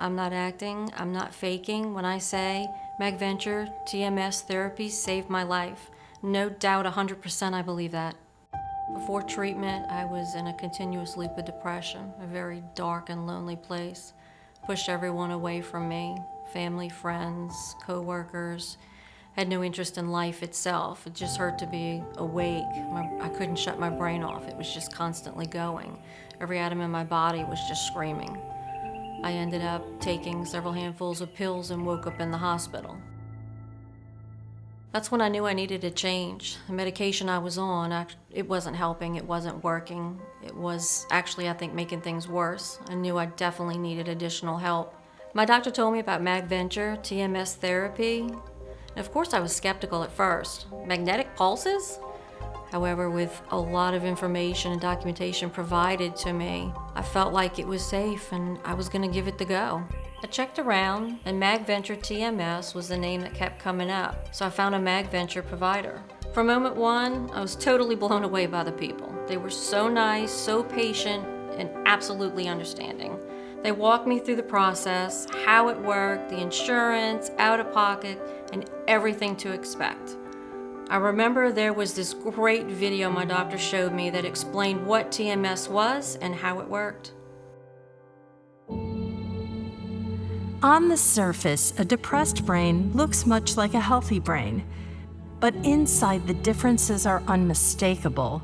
I'm not acting, I'm not faking when I say MagVenture TMS Therapy saved my life. No doubt 100% I believe that. Before treatment, I was in a continuous loop of depression, a very dark and lonely place. Pushed everyone away from me, family, friends, co-workers. Had no interest in life itself. It just hurt to be awake. I couldn't shut my brain off. It was just constantly going. Every atom in my body was just screaming. I ended up taking several handfuls of pills and woke up in the hospital. That's when I knew I needed a change. The medication I was on, it wasn't helping, it wasn't working. It was actually, I think, making things worse. I knew I definitely needed additional help. My doctor told me about MagVenture TMS Therapy. And of course, I was skeptical at first. Magnetic pulses? However, with a lot of information and documentation provided to me, I felt like it was safe and I was going to give it the go. I checked around, and MagVenture TMS was the name that kept coming up, so I found a MagVenture provider. From moment one, I was totally blown away by the people. They were so nice, so patient, and absolutely understanding. They walked me through the process, how it worked, the insurance, out-of-pocket, and everything to expect. I remember there was this great video my doctor showed me that explained what TMS was and how it worked. On the surface, a depressed brain looks much like a healthy brain, but inside the differences are unmistakable.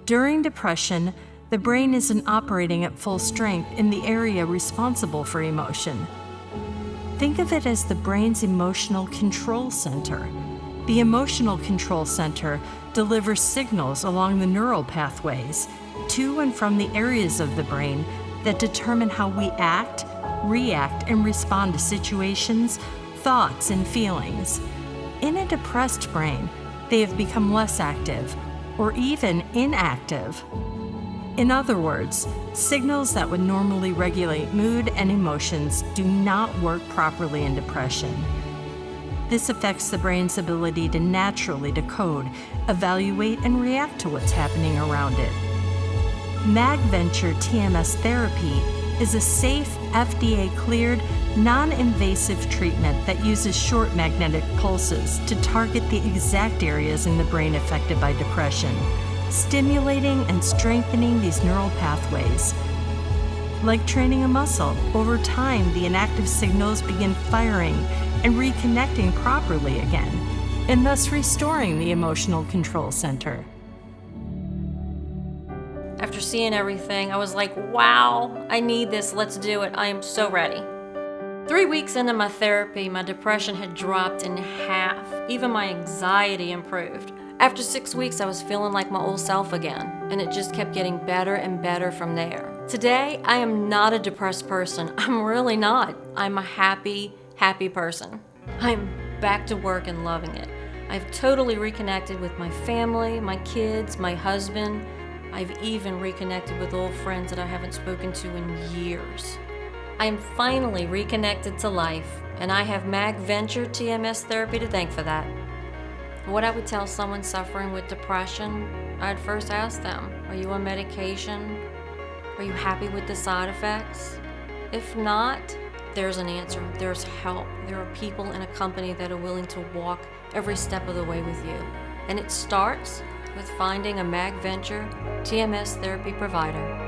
During depression, the brain isn't operating at full strength in the area responsible for emotion. Think of it as the brain's emotional control center. The emotional control center delivers signals along the neural pathways to and from the areas of the brain that determine how we act, react, and respond to situations, thoughts, and feelings. In a depressed brain, they have become less active or even inactive. In other words, signals that would normally regulate mood and emotions do not work properly in depression. This affects the brain's ability to naturally decode, evaluate, and react to what's happening around it. MagVenture TMS Therapy is a safe, FDA-cleared, non-invasive treatment that uses short magnetic pulses to target the exact areas in the brain affected by depression, stimulating and strengthening these neural pathways. Like training a muscle, over time the inactive signals begin firing and reconnecting properly again, and thus restoring the emotional control center. After seeing everything, I was like, wow, I need this, let's do it, I am so ready. 3 weeks into my therapy, my depression had dropped in half. Even my anxiety improved. After 6 weeks, I was feeling like my old self again, and it just kept getting better and better from there. Today, I am not a depressed person. I'm really not. I'm a happy person. I'm back to work and loving it. I've totally reconnected with my family, my kids, my husband. I've even reconnected with old friends that I haven't spoken to in years. I am finally reconnected to life, and I have MagVenture TMS Therapy to thank for that. What I would tell someone suffering with depression, I'd first ask them, are you on medication? Are you happy with the side effects? If not, there's an answer, there's help. There are people in a company that are willing to walk every step of the way with you. And it starts with finding a MagVenture TMS Therapy provider.